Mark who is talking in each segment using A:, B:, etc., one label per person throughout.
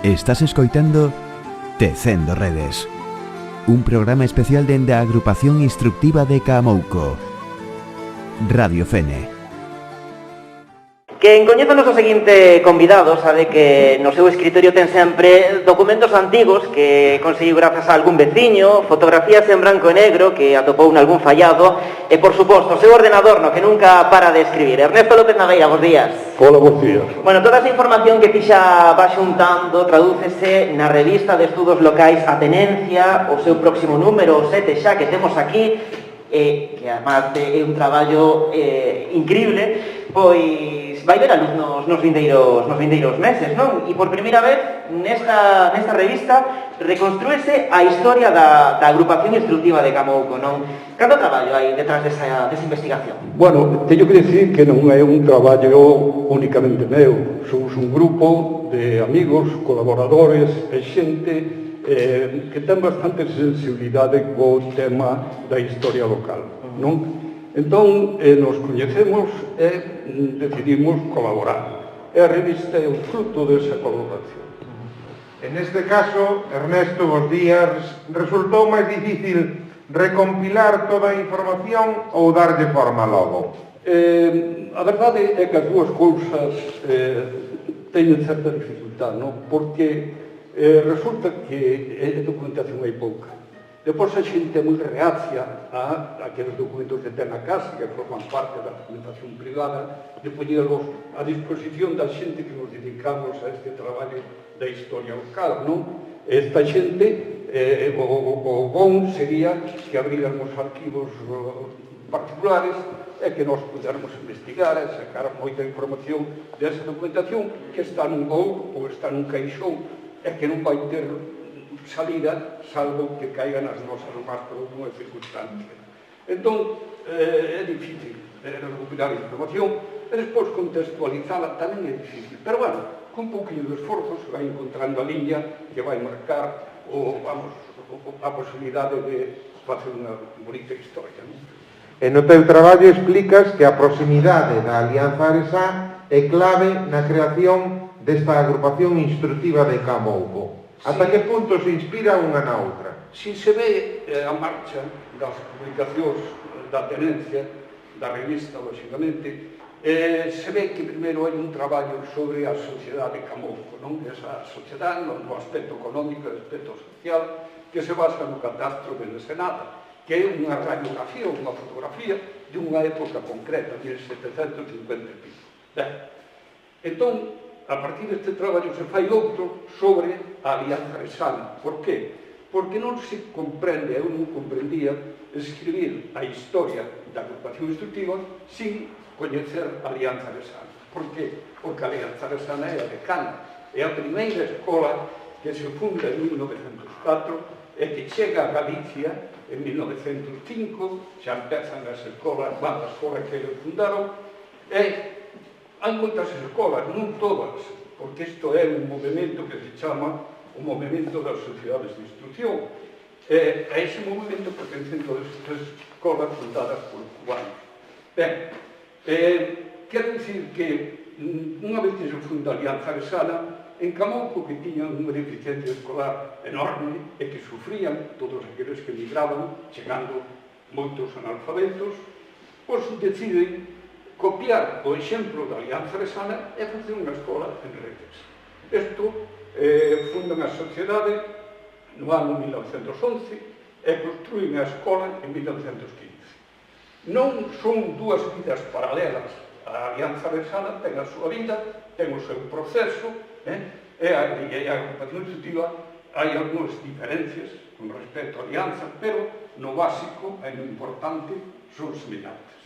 A: Estás escoitando Tecendo Redes, un programa especial dende a Agrupación Instructiva de Camouco, Radio Fene.
B: Quen coñece o noso seguinte convidado sabe que no seu escritorio ten sempre documentos antigos que conseguiu grazas a algún veciño, fotografías en branco e negro que atopou nalgún fallado e, por suposto, o seu ordenador no que nunca para de escribir. Ernesto López Naveira, bons días.
C: Hola, bons días.
B: Bueno, toda esa información que ti xa va xuntando tradúcese na revista de estudos locais A Tenencia, o seu próximo número, o 7 xa que temos aquí, que además é un traballo increíble, pois vai ver a luz nos vindeiros meses, non? E por primeira vez nesta revista reconstrúese a historia da agrupación instructiva de Camouco, non? Canto traballo hai detrás desa investigación?
C: Bueno, teño que dicir que non é un traballo únicamente meu. Somos un grupo de amigos, colaboradores e xente que ten bastante sensibilidade co tema da historia local, non? Entón, nos coñecemos e decidimos colaborar. E a revista é o fruto desa colaboración.
D: En este caso, Ernesto, bos días, resultou máis difícil recompilar toda a información ou darlle forma logo?
C: A verdade é que as dúas cousas teñen certa dificultad, non? Porque resulta que a documentación hai pouca. Depois a xente é moi reacia a aqueles documentos que ten na casa, que forman parte da documentación privada, de poñerlos a disposición da xente que nos dedicamos a este traballo da historia local, non? Esta xente, o bon sería que abriran os arquivos particulares e que nós pudermos investigar e sacar moita información desa documentación que está nun baú ou está nun caixón e que non vai ter salida, salvo que caiga nas nosas más por unha circunstancia. Entón, é difícil recuperar a información e despois contextualizala tamén é difícil. Pero, bueno, con un pouquinho de esforzo se vai encontrando a liña que vai marcar a posibilidade de facer unha bonita historia.
D: E no teu traballo explicas que a proximidade da Alianza Aresá é clave na creación desta agrupación instructiva de Camouco. Ata que punto se inspira unha na outra?
C: Si se ve a marcha das publicacións da Tenencia, da revista, lógicamente, se ve que primeiro hai un traballo sobre a sociedade de Camouco, non? Esa sociedade no aspecto económico e aspecto social que se basa no catastro de Ensenada, que é unha radiografía, unha fotografía de unha época concreta, 1750 e pico. Entón, a partir deste traballo se fai outro sobre a Alianza Aresana. Por qué? Porque non se comprende, eu non comprendía, escribir a historia da agrupación instructiva sin coñecer a Alianza Aresana. Por qué? Porque a Alianza Aresana é a decana, é a primeira escola que se funda en 1904 e que chega a Galicia en 1905, xa empezan as escolas, as escolas que eles fundaron, e hai moitas escolas, non todas, porque isto é un movimento que se chama o movimento das sociedades de instrucción. E ese movimento pertencen a estas escolas fundadas por cubanos. Ben, quero dicir que unha vez que se funda a Alianza Aresana, en Camouco, que tiñan unha deficiencia escolar enorme e que sufrían todos aqueles que migraban, chegando moitos analfabetos, pois deciden copiar o exemplo da Alianza Aresana e facer unha escola en Redes. Isto fundan a sociedade no ano 1911 e construen a escola en 1915. Non son dúas vidas paralelas. A Alianza Aresana ten a súa vida, ten o seu proceso, e a agrupación instructiva hai algunhas diferencias con respecto á Alianza, pero no básico e no importante son semellantes.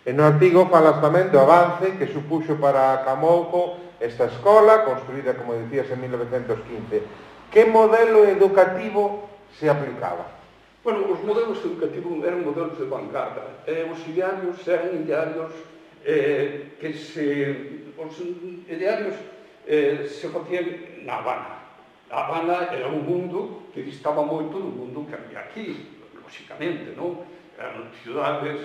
D: E no artigo falas tamén do avance que supuxo para Camouco esta escola, construída, como decías, en 1915. Que modelo educativo se aplicaba?
C: Bueno, os modelos educativos eran modelos de vanguarda. Os idearios eran idearios que os idearios se facían na Habana. A Habana era un mundo que distaba moito do mundo que había aquí, lógicamente, non? Eran ciudades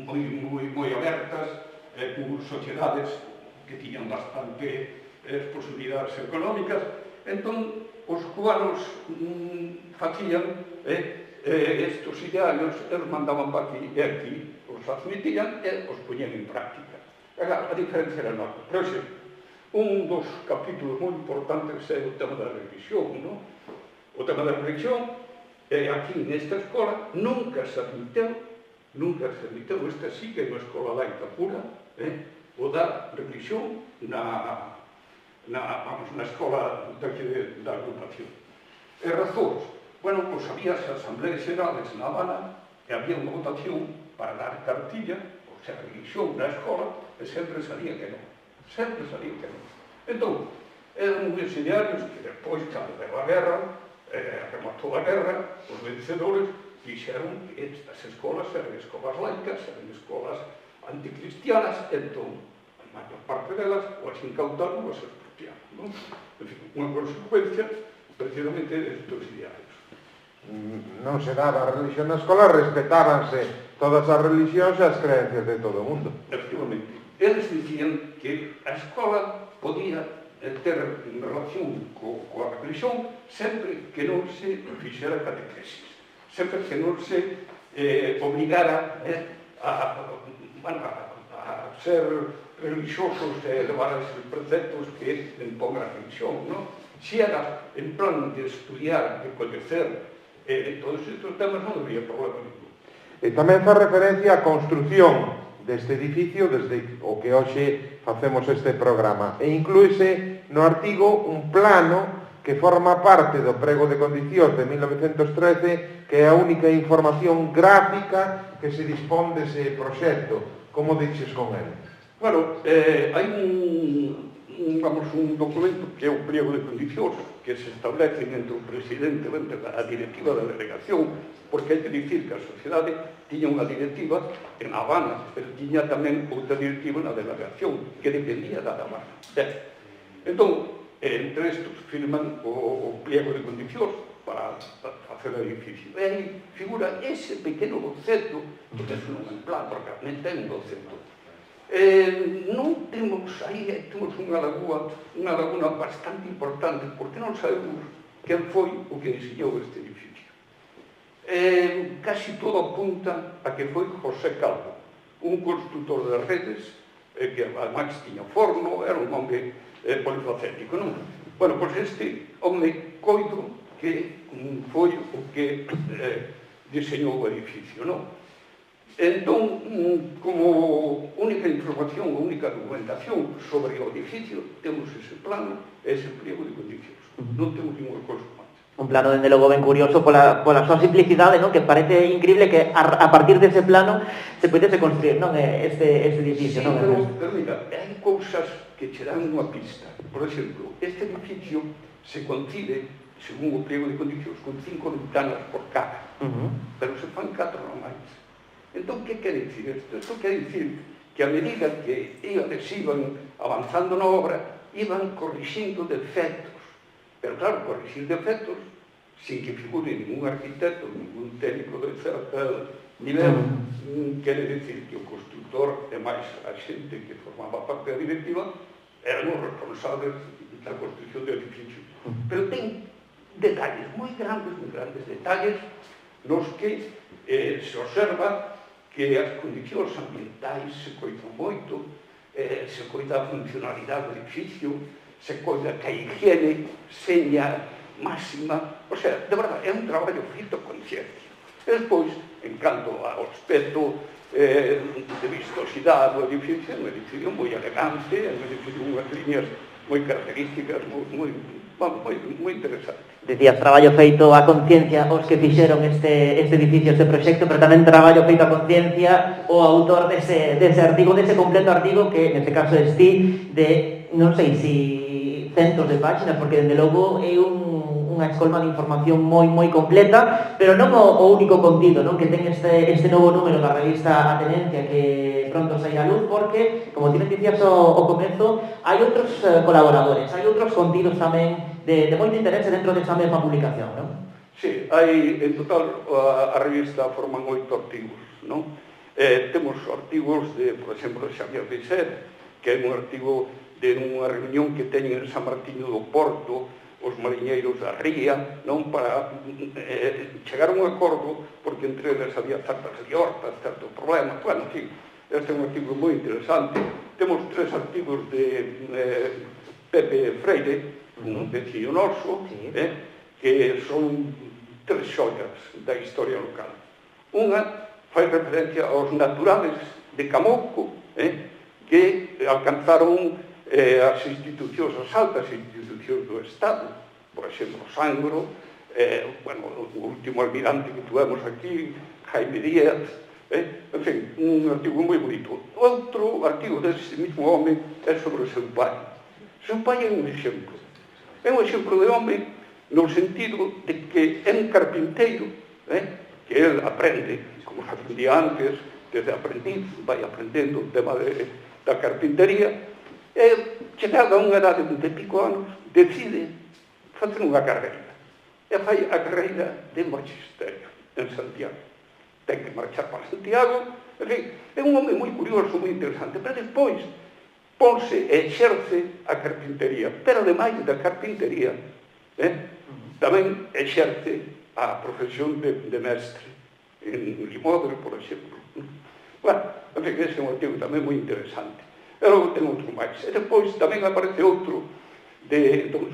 C: moi abertas, con sociedades que tiñan bastante as posibilidades económicas. Entón, os cubanos facían estos idearios, eles mandaban para aquí e aquí os admitían e os poñían en práctica. A diferencia era enorme. Por exemplo, un dos capítulos moi importantes é o tema da religión, non? O tema da religión, aquí nesta escola, nunca se admiteu, esta sí que é unha escola laica pura, o da religión na escola da agrupación. E razóns, bueno, pois había as asambleas xerales na Habana e había unha votación para dar cartilla, ou sea, religión na escola, e sempre salía que non. Entón, eran uns idearios que depois, cando deu a guerra, rematou a guerra, os vencedores dixeron que estas escolas eran escolas laicas, eran escolas anticristianas, entón, a maior parte delas, ou as incautaron ou as expropiaron, non? En fin, unha consecuencia, precisamente, destes idearios.
D: Non se daba a religión na escola, respetábanse todas as religións e as creencias de todo o mundo.
C: Efectivamente. Eles dicían que a escola podía ter relación coa religión sempre que non se fixera catequesis, sempre que non se obligara a ser religiosos e levar esos preceptos que impón a religión, non? Si era en plan de estudiar, de coñecer todos estes temas, non había problema ningún.
D: E tamén fa referencia á construción deste edificio desde o que hoxe facemos este programa e inclúese no artigo un plano que forma parte do prego de condicións de 1913 que é a única información gráfica que se dispón dese proxecto. Como dices con ele?
C: Bueno, hai un documento que é o pliego de condicións que se establecen entre o presidente e a directiva da delegación, porque hai que dicir que a sociedade tiña unha directiva en Habana, pero tiña tamén outra directiva na delegación, que dependía da Habana. Entón, entre estos firman o pliego de condicións para facer o edificio. E aí figura ese pequeno boceto, que é un plan, porque realmente é un boceto. Non temos aí, temos unha laguna bastante importante, porque non sabemos quen foi o que diseñou este edificio. Casi todo apunta a que foi José Calvo, un constructor de redes, que ademais tiña forno, era un home polifacético, non? Bueno, pois este home coido que foi o que diseñou o edificio, non? Entón, como única información, única documentación sobre o edificio, temos ese plano e ese pliego de condicións. Non temos ningún cousa máis.
B: Un plano, dende logo, ben curioso pola súa simplicidade, non? Que parece increíble que a partir dese plano se pudese construir, non? Este edificio,
C: sí,
B: non?
C: Pero mira, hai cousas que che dan unha pista. Por exemplo, este edificio se concibe, según o pliego de condicións, con 5 ventanas por cara, pero se fan 4 normais. Entón, que quere dicir isto? Isto quere dicir que a medida que iban avanzando na obra, iban corrixindo defectos. Pero claro, corrixir defectos sin que figure ningún arquitecto, ningún técnico de certo nivel, quere dicir que o constructor e máis a xente que formaba parte da directiva eran os responsables da construcción do edificio. Pero ten detalles moi grandes detalles nos que se observa que as condicións ambientais se coidan moito, se coida a funcionalidade do edificio, se coida que a higiene seña máxima. O sea, de verdade, é un traballo feito con ciencia. E despois, en canto ao aspecto de vistosidade do edificio, é un edificio moi elegante, é un edificio con unhas líneas moi características, moi interesante.
B: Decías, traballo feito a conciencia os que fixeron este edificio, este proxecto, pero tamén traballo feito a conciencia o autor dese artigo, dese completo artigo que, neste caso, esti de, non sei se centos de páxinas, porque, dende logo, é unha escolma de información moi completa, pero non o único contido, non? Que ten este novo número da revista A Tenencia que pronto sairá a luz, porque, como ti me dicías ao comezo, hai outros colaboradores, hai outros contidos tamén de moito interese dentro desa mesma publicación, non?
C: Sí, hai, en total, a revista forman 8 artigos, non? Temos artigos de, por exemplo, de Xavier Bisset, que é un artigo de unha reunión que teñen en San Martiño do Porto os mariñeiros da ría, non, para chegar a un acordo, porque entre eles había certas liortas, certos problemas. Bueno, en fin, este é un artigo moi interesante. Temos 3 artigos de Pepe Freire, un vecino noso, que son 3 xollas da historia local. Unha fai referencia aos naturales de Camouco, que alcanzaron as institucións, as altas institucións do Estado, por exemplo, Sangro, o último almirante que tuvemos aquí, Jaime Díaz, en fin, un artigo moi bonito. Outro artigo desse mismo home é sobre o seu pai. O seu pai é un exemplo. É un exemplo de home no sentido de que é un carpinteiro, que ele aprende, como se aprendía antes, desde aprendiz, vai aprendendo o tema da carpintería, e, chegado a unha edade de pico anos, decide facer unha carreira. E fai a carreira de magisterio en Santiago. Ten que marchar para Santiago. En fin, é un home moi curioso, moi interesante. Pero despois, ponse e exerce a carpintería. Pero, ademais da carpintería, tamén exerce a profesión de mestre en Limobre, por exemplo. Bueno, en fin, ese é un artigo tamén moi interesante. E logo ten outro máis. E depois tamén aparece outro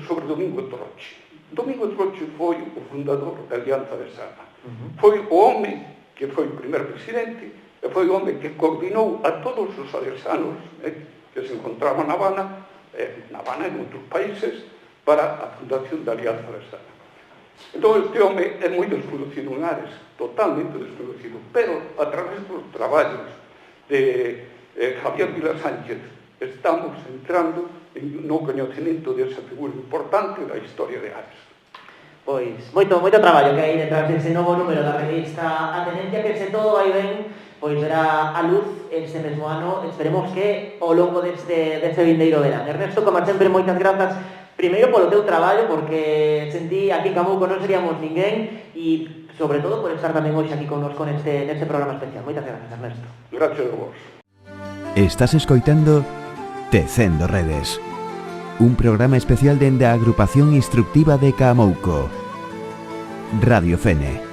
C: sobre Domingo Troche. Domingo Troche foi o fundador da Alianza de Sana. Foi o home que foi o primer presidente e foi o home que coordinou a todos os alesanos que se encontraban na Habana e en outros países para a fundación da Alianza de Sana. Entón, este home é moi desconocido en Ares, totalmente desconocido, pero a través dos traballos de Javier Vila Sánchez estamos entrando no coñecemento desa figura importante da historia de Ares.
B: Pois, moito traballo que hai detrás dese novo número da revista A Tenencia, que se todo vai ben, pois verá a luz este mesmo ano, esperemos que ao longo deste vindeiro verán. Ernesto, como sempre, moitas grazas, primeiro polo teu traballo, porque sentí aquí en Camouco non seríamos ninguén, e sobre todo por estar tamén hoxe aquí connosco neste programa especial. Moitas grazas, Ernesto.
C: Gracias a vos.
A: Estás escoitando Tecendo Redes, un programa especial dende a Agrupación Instructiva de Camouco, Radio Fene.